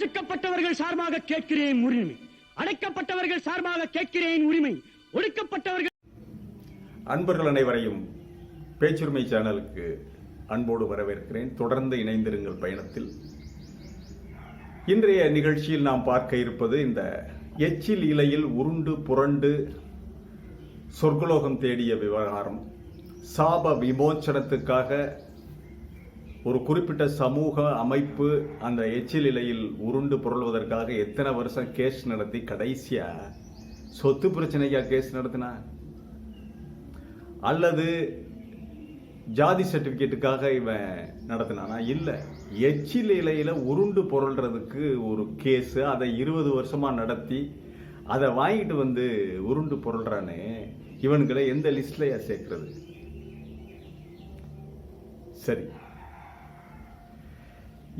ஒடுக்கப்பட்டவர்கள் சார்பாக கேட்கிறேன் உரிமை, அடைக்கப்பட்டவர்கள் சார்பாக கேட்கிறேன் உரிமை, ஒடுக்கப்பட்டவர்கள். அன்பர்கள் அனைவரையும் பேச்சுரிமை சேனலுக்கு அன்போடு வரவேற்கிறேன். தொடர்ந்து இணைந்திருங்கள் பயணத்தில். இன்றைய நிகழ்ச்சியில் நாம் பார்க்க இருப்பது இந்த எச்சில் இலையில் உருண்டு புரண்டு சொர்க்கலோகம் தேடிய விவகாரம். சாப விமோச்சனத்துக்காக ஒரு குறிப்பிட்ட சமூக அமைப்பு அந்த எச்சில் இலையில் உருண்டு புரள்வதற்காக எத்தனை வருஷம் கேஸ் நடத்தி கடைசியா சொத்து பிரச்சனைக்கா கேஸ் நடத்தினா, அல்லது ஜாதி சர்டிபிகேட்டுக்காக இவன் நடத்தினானா? இல்ல, எச்சில் இலையில உருண்டு புரள்றதுக்கு ஒரு கேஸ், அதை 20 வருஷமா நடத்தி அதை வாங்கிட்டு வந்து உருண்டு புரள்றானே, இவன்களை எந்த லிஸ்ட்லயா சேர்க்கிறது? சரி,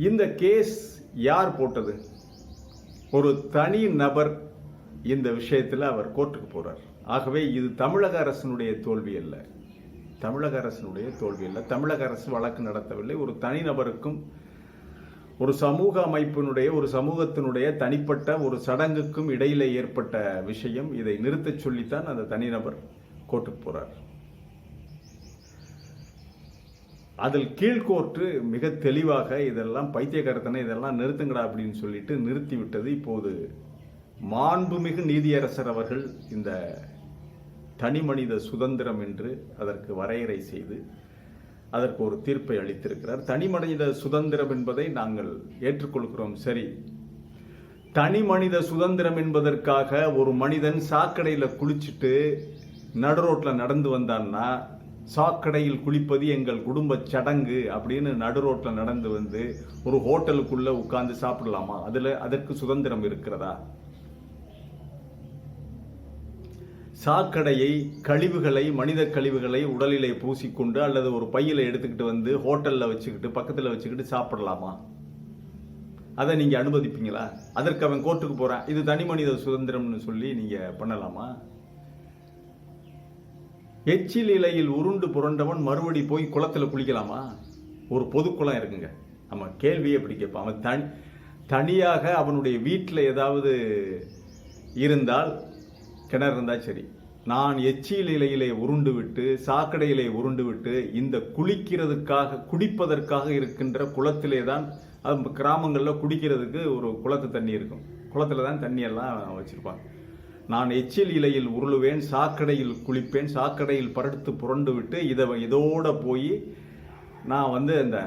இந்த கேஸ் யார் போட்டது? ஒரு தனி நபர் இந்த விஷயத்தில் அவர் கோர்ட்டுக்கு போறார். ஆகவே இது தமிழக அரசினுடைய தோல்வி அல்ல, தமிழக அரசு வழக்கு நடத்தவில்லை. ஒரு தனிநபருக்கும் ஒரு சமூக அமைப்பினுடைய, ஒரு சமூகத்தினுடைய தனிப்பட்ட ஒரு சடங்குக்கும் இடையிலே ஏற்பட்ட விஷயம். இதை நிறுத்தச் சொல்லித்தான் அந்த தனிநபர் கோர்ட்டுக்கு போறார். அதில் கீழ்கோர்ட்டு மிக தெளிவாக இதெல்லாம் பைத்தியக்காரத்தனை, இதெல்லாம் நிறுத்துங்கடா அப்படின்னு சொல்லிட்டு நிறுத்திவிட்டது. இப்போது மாண்புமிகு நீதியரசர் அவர்கள் இந்த தனி மனித சுதந்திரம் என்று அதற்கு வரையறை செய்து அதற்கு ஒரு தீர்ப்பை அளித்திருக்கிறார். தனி மனித சுதந்திரம் என்பதை நாங்கள் ஏற்றுக்கொள்கிறோம். சரி, தனி மனித சுதந்திரம் என்பதற்காக ஒரு மனிதன் சாக்கடையில் குளிச்சுட்டு நடு ரோட்ல நடந்து வந்தான்னா, சாக்கடையில் குளிப்பது எங்கள் குடும்ப சடங்கு அப்படின்னு நடு ரோட்ல நடந்து வந்து ஒரு ஹோட்டலுக்குள்ள உட்கார்ந்து சாப்பிடலாமா? அதற்கு சுதந்திரம் இருக்கிறதா? சாக்கடையை, கழிவுகளை, மனித கழிவுகளை உடலிலே பூசிக்கொண்டு அல்லது ஒரு பையில எடுத்துக்கிட்டு வந்து ஹோட்டல்ல வச்சுக்கிட்டு பக்கத்தில் வச்சுக்கிட்டு சாப்பிடலாமா? அதை நீங்க அனுமதிப்பீங்களா? அதற்கு அவன் கோர்ட்டுக்கு போறான், இது தனி மனித சுதந்திரம்னு சொல்லி நீங்க பண்ணலாமா? எச்சில் இலையில் உருண்டு புரண்டவன் மறுபடி போய் குளத்துல குளிக்கலாமா? ஒரு பொதுக்குளம் இருக்குங்க, நம்ம கேள்வியை எப்படி கேட்பான்? அவன் தனியாக அவனுடைய வீட்டில் ஏதாவது இருந்தால், கிணறு இருந்தா சரி, நான் எச்சில் இலையிலே உருண்டு விட்டு, சாக்கடையிலே உருண்டு விட்டு, இந்த குடிப்பதற்காக இருக்கின்ற குளத்திலே தான், கிராமங்களில் குடிக்கிறதுக்கு ஒரு குளத்து தண்ணி இருக்கும், குளத்துல தான் தண்ணியெல்லாம் வச்சிருப்பாங்க. நான் எச்சில் இலையில் உருளுவேன், சாக்கடையில் குளிப்பேன், சாக்கடையில் படுத்து புரண்டு விட்டு இதோட போய் நான் அந்த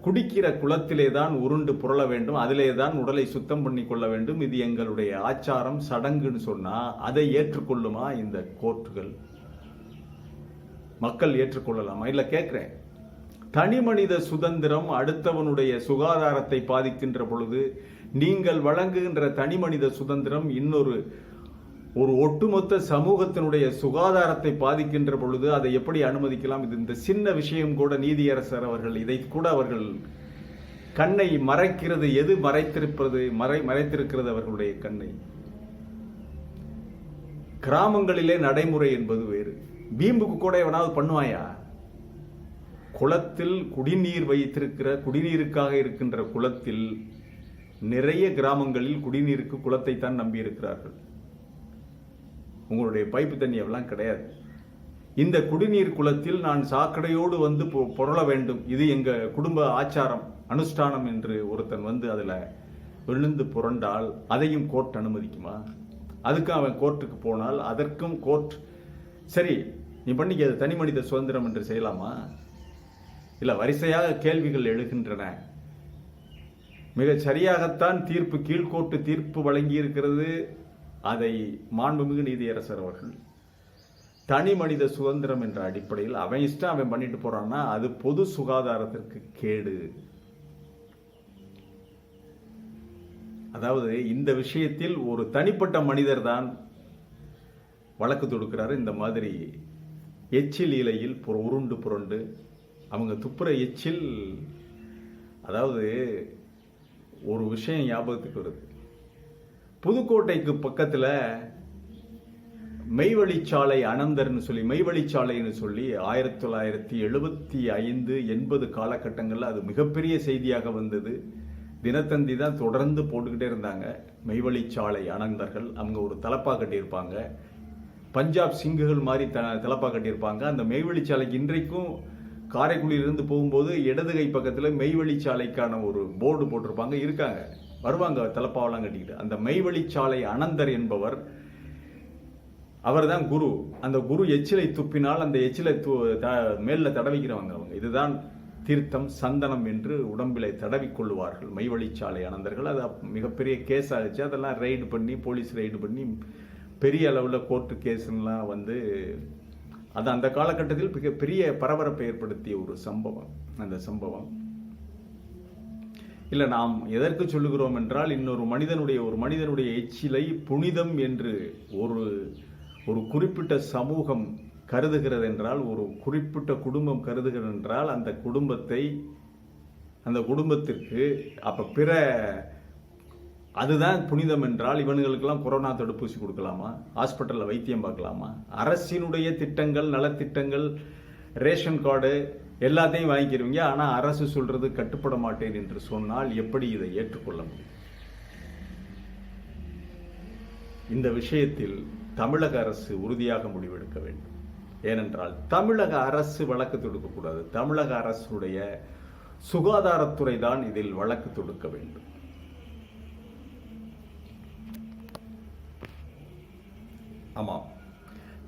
குடிக்கிற குளத்திலே தான் உருண்டு புரள வேண்டும், அதிலே தான் உடலை சுத்தம் பண்ணி கொள்ள வேண்டும், இது எங்களுடைய ஆச்சாரம் சடங்குன்னு சொன்னா அதை ஏற்றுக்கொள்ளுமா இந்த கோர்ட்டுகள்? மக்கள் ஏற்றுக்கொள்ளலாமா? இல்ல, கேட்கிறேன். தனி மனித சுதந்திரம் அடுத்தவனுடைய சுகாதாரத்தை பாதிக்கின்ற பொழுது, நீங்கள் வழங்குகின்ற தனி மனித சுதந்திரம் ஒரு ஒட்டுமொத்த சமூகத்தினுடைய சுகாதாரத்தை பாதிக்கின்ற பொழுது அதை எப்படி அனுமதிக்கலாம்? இது இந்த சின்ன விஷயம் கூட நீதியரசர் அவர்கள் இதை கூட அவர்கள் கண்ணை மறைக்கிறது. எது மறைத்திருக்கிறது அவர்களுடைய கண்ணை? கிராமங்களிலே நடைமுறை என்பது வேறு. வீம்புக்கு கூட எவனாவது பண்ணுவாயா? குளத்தில் குடிநீருக்காக இருக்கின்ற குளத்தில் நிறைய கிராமங்களில் குடிநீருக்கு குளத்தை தான் நம்பி இருக்கிறார்கள். உங்களுடைய பைப்பு தண்ணி எல்லாம் கிடையாது. இந்த குடிநீர் குளத்தில் நான் சாக்கடையோடு வந்து புரள வேண்டும், இது எங்க குடும்ப ஆச்சாரம் அனுஷ்டானம் என்று ஒருத்தன் அதுல விழுந்து புரண்டால் அதையும் கோர்ட் அனுமதிக்குமா? அதுக்கு அவன் கோர்ட்டுக்கு போனால் அதற்கும் கோர்ட் சரி நீ பண்ணிக்க, அது தனி மனித சுதந்திரம் என்று செய்யலாமா? இல்ல, வரிசையாக கேள்விகள் எழுகின்றன. மிக சரியாகத்தான் கீழ்கோர்ட்டு தீர்ப்பு வழங்கி இருக்கிறது. அதை மாண்புமிகு நீதியரசர் அவர்கள் தனி மனித சுதந்திரம் என்ற அடிப்படையில் அவன் இஷ்டம் அவன் பண்ணிட்டு போறான்னா அது பொது சுகாதாரத்திற்கு கேடு. அதாவது இந்த விஷயத்தில் ஒரு தனிப்பட்ட மனிதர் தான் வழக்கு தொடுக்கிறாரு. இந்த மாதிரி எச்சில் இலையில் உருண்டு புரண்டு அவங்க துப்புற எச்சில், அதாவது ஒரு விஷயம் ஞாபகத்துக்கு வருது. புதுக்கோட்டைக்கு பக்கத்தில் மெய்வழிச்சாலை அனந்தர்னு சொல்லி, மெய்வழிச்சாலைன்னு சொல்லி 1975-80 காலகட்டங்களில் அது மிகப்பெரிய செய்தியாக வந்தது. தினத்தந்தி தான் தொடர்ந்து போட்டுக்கிட்டே இருந்தாங்க. மெய்வழிச்சாலை அனந்தர்கள் அவங்க ஒரு தலப்பா கட்டியிருப்பாங்க, பஞ்சாப் சிங்குகள் மாதிரி தலப்பா கட்டியிருப்பாங்க. அந்த மெய்வழிச்சாலைக்கு இன்றைக்கும் காரைக்குடியிலிருந்து போகும்போது இடது கை பக்கத்தில் மெய்வழிச்சாலைக்கான ஒரு போர்டு போட்டிருப்பாங்க, இருக்காங்க, வருவாங்க தலப்பாவெல்லாம் கட்டிக்கிட்டு. அந்த மெய்வழிச்சாலை அனந்தர் என்பவர், அவர் தான் குரு. அந்த குரு எச்சிலை துப்பினால் அந்த எச்சிலை மேல தடவிக்கிறவங்க அவங்க. இதுதான் தீர்த்தம் சந்தனம் என்று உடம்பிலை தடவிக்கொள்வார்கள் மெய்வழிச்சாலை அனந்தர்கள். அது மிகப்பெரிய கேஸ் ஆகிடுச்சு. அதெல்லாம் ரைடு பண்ணி, போலீஸ் ரைடு பண்ணி பெரிய அளவில் கோர்ட்டு கேஸுலாம் வந்து அது அந்த காலகட்டத்தில் மிகப்பெரிய பரபரப்பை ஏற்படுத்திய ஒரு சம்பவம். அந்த சம்பவம் இல்லை, நாம் எதற்கு சொல்லுகிறோம் என்றால், இன்னொரு மனிதனுடைய எச்சிலை புனிதம் என்று ஒரு குறிப்பிட்ட சமூகம் கருதுகிறது என்றால், ஒரு குறிப்பிட்ட குடும்பம் கருதுகிறது என்றால், அந்த குடும்பத்திற்கு அப்ப பிற அதுதான் புனிதம் என்றால், இவனுங்களுக்கெல்லாம் கொரோனா தடுப்பூசி கொடுக்கலாமா? ஹாஸ்பிட்டலில் வைத்தியம் பார்க்கலாமா? அரசினுடைய திட்டங்கள், நலத்திட்டங்கள், ரேஷன் கார்டு எல்லாத்தையும் வாங்கிக்கிறவங்க. ஆனால் அரசு சொல்றது கட்டுப்பட மாட்டேன் என்று சொன்னால் எப்படி இதை ஏற்றுக்கொள்ள முடியும்? இந்த விஷயத்தில் தமிழக அரசு உறுதியாக முடிவெடுக்க வேண்டும். ஏனென்றால் தமிழக அரசு வழக்கு தொடுக்கக்கூடாது. தமிழக அரசுடைய சுகாதாரத்துறை தான் இதில் வழக்கு தொடுக்க வேண்டும். ஆமாம்,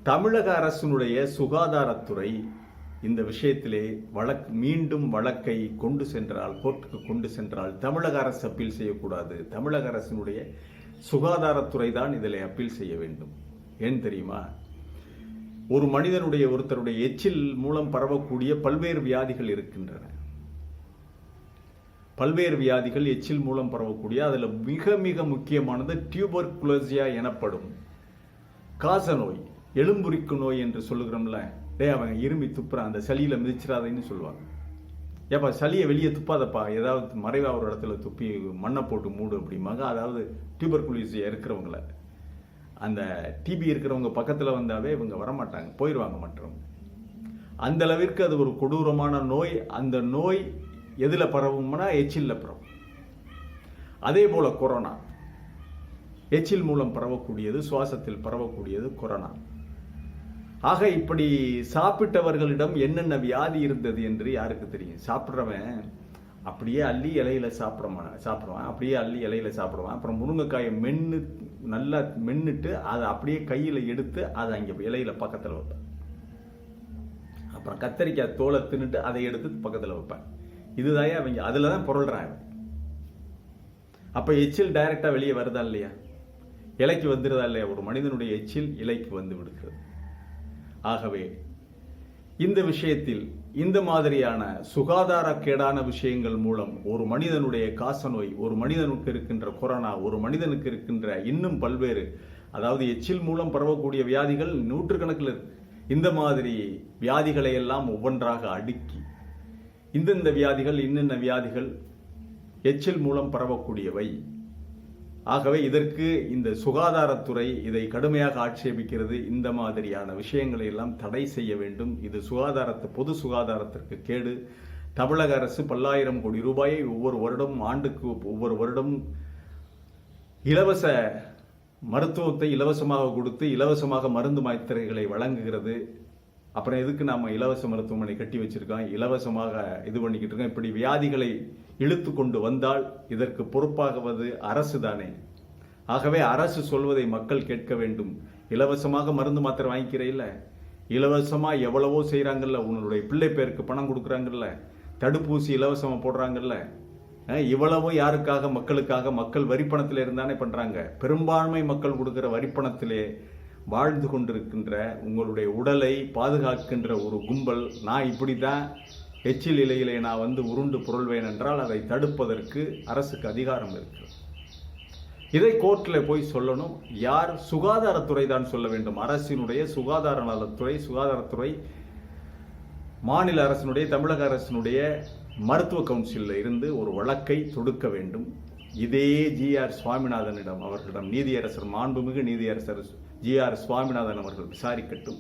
தமிழக அரசினுடைய சுகாதாரத்துறை இந்த விஷயத்திலே மீண்டும் வழக்கை கொண்டு சென்றால், கோர்ட்டுக்கு கொண்டு சென்றால், தமிழக அரசு அப்பீல் செய்யக்கூடாது. தமிழக அரசினுடைய சுகாதாரத்துறை தான் இதில் அப்பீல் செய்ய வேண்டும். ஏன் தெரியுமா? ஒருத்தருடைய எச்சில் மூலம் பரவக்கூடிய பல்வேறு வியாதிகள் இருக்கின்றன. பல்வேறு வியாதிகள் எச்சில் மூலம் பரவக்கூடிய, அதில் மிக மிக முக்கியமானது டியூபர்குலோசியா எனப்படும் காசநோய், எலும்புரிக்கு நோய் என்று சொல்லுகிறோம்ல. அவங்க இருமி துப்புறான், அந்த சளியில மிதிச்சிடாதேன்னு சொல்லுவாங்க. ஏப்பா சளியை வெளியே துப்பாதப்பா, ஏதாவது மறைவா ஒரு இடத்துல துப்பி மண்ணை போட்டு மூடு அப்படிம்பாங்க. அதாவது டியூபர்குலோசியா இருக்கிறவங்கள, அந்த டிபி இருக்கிறவங்க பக்கத்தில் வந்தாவே இவங்க வரமாட்டாங்க, போயிடுவாங்க மற்றவங்க. அந்த அளவிற்கு அது ஒரு கொடூரமான நோய். அந்த நோய் எதில் பரவும்னா எச்சில்ல பரவும். அதே போல கொரோனா எச்சில் மூலம் பரவக்கூடியது, சுவாசத்தில் பரவக்கூடியது கொரோனா. ஆக இப்படி சாப்பிட்டவர்களிடம் என்னென்ன வியாதி இருந்தது என்று யாருக்கு தெரியும்? சாப்பிட்றவன் அப்படியே அள்ளி இலையில சாப்பிடுவான், அப்படியே அள்ளி இலையில சாப்பிடுவான். அப்புறம் முருங்கைக்காயை நல்லா மென்னுட்டு அதை அப்படியே கையில் எடுத்து அதை அங்கே இலையில பக்கத்தில் வைப்பேன். அப்புறம் கத்தரிக்காய் தோலை தின்னுட்டு அதை எடுத்து பக்கத்தில் வைப்பேன். இதுதான் அவங்க அதில் தான் பொருள்றாங்க. அப்போ எச்சில் டைரக்டா வெளியே வருதா இல்லையா? இலைக்கு வந்துடுதா இல்லையா? ஒரு மனிதனுடைய எச்சில் இலைக்கு வந்து விடுகிறது. ஆகவே இந்த விஷயத்தில் இந்த மாதிரியான சுகாதாரக்கேடான விஷயங்கள் மூலம் ஒரு மனிதனுடைய காசநோய், ஒரு மனிதனுக்கு இருக்கின்ற கொரோனா, ஒரு மனிதனுக்கு இருக்கின்ற இன்னும் பல்வேறு, அதாவது எச்சில் மூலம் பரவக்கூடிய வியாதிகள் நூற்றுக்கணக்கில் இருக்கு. இந்த மாதிரி வியாதிகளை எல்லாம் ஒவ்வொன்றாக அடுக்கி இந்தந்த வியாதிகள் இன்னென்ன வியாதிகள் எச்சில் மூலம் பரவக்கூடியவை. ஆகவே இதற்கு இந்த சுகாதாரத்துறை இதை கடுமையாக ஆட்சேபிக்கிறது. இந்த மாதிரியான விஷயங்களை எல்லாம் தடை செய்ய வேண்டும். இது பொது சுகாதாரத்திற்கு கேடு. தமிழக அரசு பல்லாயிரம் கோடி ரூபாயை ஒவ்வொரு வருடம் இலவச மருத்துவத்தை இலவசமாக கொடுத்து இலவசமாக மருந்து மாத்திரைகளை வழங்குகிறது. அப்புறம் எதுக்கு நாம இலவச மருத்துவமனை கட்டி வச்சிருக்கோம், இலவசமாக இது பண்ணிக்கிட்டு இருக்கோம்? இப்படி வியாதிகளை இழுத்து கொண்டு வந்தால் இதற்கு பொறுப்பாகுவது அரசு தானே. ஆகவே அரசு சொல்வதை மக்கள் கேட்க வேண்டும். இலவசமாக மருந்து மாத்திரை வாங்கிக்கிற இல்ல, இலவசமா எவ்வளவோ செய்யறாங்கல்ல, உன்னுடைய பிள்ளை பேருக்கு பணம் கொடுக்குறாங்கல்ல, தடுப்பூசி இலவசமா போடுறாங்கல்ல, இவ்வளவும் யாருக்காக? மக்களுக்காக. மக்கள் வரிப்பணத்தில் இருந்தானே பண்றாங்க. பெரும்பான்மை மக்கள் கொடுக்கிற வரிப்பணத்திலே வாழ்ந்து கொண்டிருக்கின்ற உங்களுடைய உடலை பாதுகாக்கின்ற ஒரு கும்பல், நான் இப்படிதான் எச்சில் இலையிலே நான் உருண்டு புரள்வேன் என்றால் அதை தடுப்பதற்கு அரசுக்கு அதிகாரம் இருக்கு. இதை கோர்ட்டில் போய் சொல்லணும். யார்? சுகாதாரத்துறை தான் சொல்ல வேண்டும். அரசினுடைய சுகாதாரத்துறை மாநில அரசினுடைய, தமிழக அரசினுடைய மருத்துவ கவுன்சிலில் இருந்து ஒரு வழக்கை தொடுக்க வேண்டும். இதே GR சுவாமிநாதனிடம் அவர்களிடம் நீதியரசர், மாண்புமிகு நீதியரசர் GR சுவாமிநாதன் அவர்கள் விசாரிக்கட்டும்.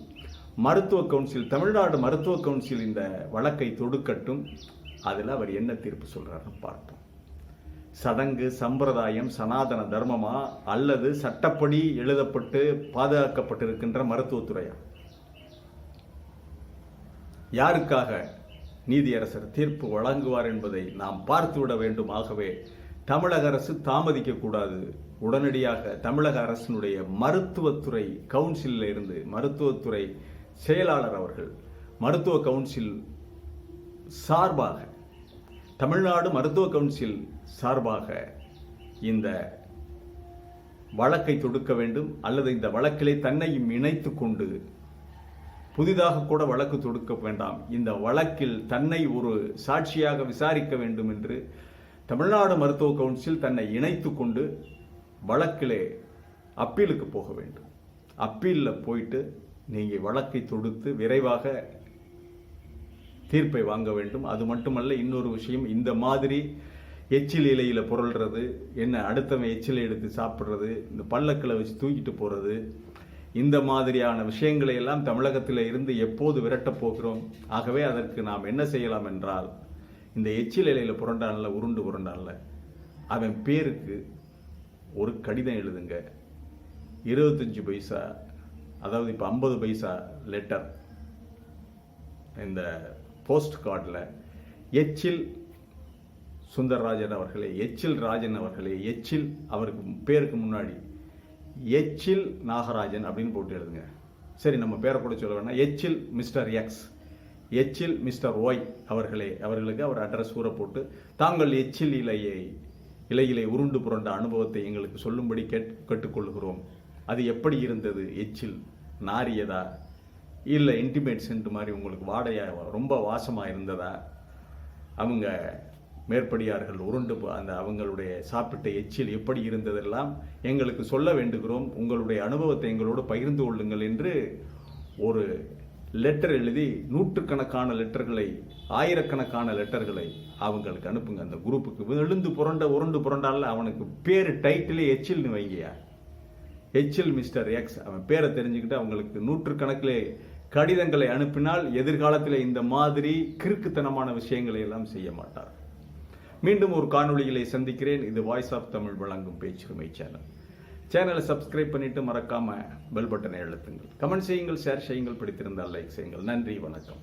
மருத்துவ கவுன்சில், தமிழ்நாடு மருத்துவ கவுன்சில் இந்த வழக்கை தொடுக்கட்டும். அதில் அவர் என்ன தீர்ப்பு சொல்றாருன்னு பார்ப்போம். சடங்கு, சம்பிரதாயம், சனாதன தர்மமா அல்லது சட்டப்படி எழுதப்பட்டு பாதுகாக்கப்பட்டிருக்கின்ற மருத்துவத்துறையா? யாருக்காக நீதியரசர் தீர்ப்பு வழங்குவார் என்பதை நாம் பார்த்துவிட வேண்டும். ஆகவே தமிழக அரசு தாமதிக்க கூடாது. உடனடியாக தமிழக அரசினுடைய மருத்துவத்துறை கவுன்சிலில் இருந்து மருத்துவத்துறை செயலாளர் அவர்கள் மருத்துவ கவுன்சில் சார்பாக, தமிழ்நாடு மருத்துவ கவுன்சில் சார்பாக இந்த வழக்கை தொடுக்க வேண்டும். அல்லது இந்த வழக்கிலே தன்னையும் இணைத்துக் கொண்டு புதிதாக கூட வழக்கு தொடுக்க வேண்டாம், இந்த வழக்கில் தன்னை ஒரு சாட்சியாக விசாரிக்க வேண்டும் என்று தமிழ்நாடு மருத்துவ கவுன்சில் தன்னை இணைத்துக் கொண்டு வழக்கிலே அப்பீலுக்கு போக வேண்டும். அப்பீலில் போயிட்டு நீங்கள் வழக்கை தொடுத்து விரைவாக தீர்ப்பை வாங்க வேண்டும். அது மட்டுமல்ல, இன்னொரு விஷயம், இந்த மாதிரி எச்சில் இலையில புரள்றது, என்ன அடுத்தவன் எச்சிலை எடுத்து சாப்பிட்றது, இந்த பல்லக்கில் வச்சு தூக்கிட்டு போகிறது, இந்த மாதிரியான விஷயங்களை எல்லாம் தமிழகத்தில் இருந்து எப்போது விரட்டப் போகிறோம்? ஆகவே அதற்கு நாம் என்ன செய்யலாம் என்றால், இந்த எச்சில் இலையில புரண்டான்ல, உருண்டான்ல, அவன் பேருக்கு ஒரு கடிதம் எழுதுங்க. 25 பைசா, அதாவது இப்போ 50 பைசா லெட்டர், இந்த போஸ்ட் கார்டில் எச்சில் சுந்தரராஜன் அவர்களே, எச்சில் ராஜன் அவர்களே, எச்சில் அவருக்கு பேருக்கு முன்னாடி எச்சில் நாகராஜன் அப்படின்னு போட்டு எழுதுங்க. சரி, நம்ம பேரை கூட சொல்ல வேணாம், எச்சில் மிஸ்டர் எக்ஸ், எச்சில் மிஸ்டர் ஒய் அவர்களே, அவர்களுக்கு அவர் அட்ரஸ் கூற போட்டு, தாங்கள் எச்சில் இலையிலே உருண்டு புரண்ட அனுபவத்தை எங்களுக்கு சொல்லும்படி கேட்டுக்கொள்கிறோம். அது எப்படி இருந்தது? எச்சில் நாரியதா, இல்லை இன்டிமேட் சென்ட் மாதிரி உங்களுக்கு வாடையா ரொம்ப வாசமாக இருந்ததா, அவங்க மேற்படியார்கள் உருண்டு அந்த அவங்களுடைய சாப்பிட்ட எச்சில் எப்படி இருந்ததெல்லாம் எங்களுக்கு சொல்ல வேண்டுகிறோம், உங்களுடைய அனுபவத்தை எங்களோடு பகிர்ந்து கொள்ளுங்கள் என்று ஒரு லெட்டர் எழுதி, நூற்றுக்கணக்கான லெட்டர்களை, ஆயிரக்கணக்கான லெட்டர்களை அவங்களுக்கு அனுப்புங்க. அந்த குரூப்புக்கு உருண்டு புரண்டால அவனுக்கு பேரு டைட்டிலே எச்சில்னு வைங்கயா, எச்சில் மிஸ்டர் எக்ஸ். அவன் பேரை தெரிஞ்சுக்கிட்டு அவங்களுக்கு நூற்றுக்கணக்கிலே கடிதங்களை அனுப்பினால் எதிர்காலத்தில் இந்த மாதிரி கிறுக்குத்தனமான விஷயங்களை எல்லாம் செய்ய மாட்டார். மீண்டும் ஒரு காணொளியிலே சந்திக்கிறேன். இது வாய்ஸ் ஆஃப் தமிழ் வழங்கும் பேச்சுரிமை சேனலை சப்ஸ்கிரைப் பண்ணிட்டு மறக்காம பெல் பட்டனை அழுத்துங்கள். கமெண்ட் செய்யுங்கள், ஷேர் செய்யுங்கள், பிடித்திருந்தால் லைக் செய்யுங்கள். நன்றி, வணக்கம்.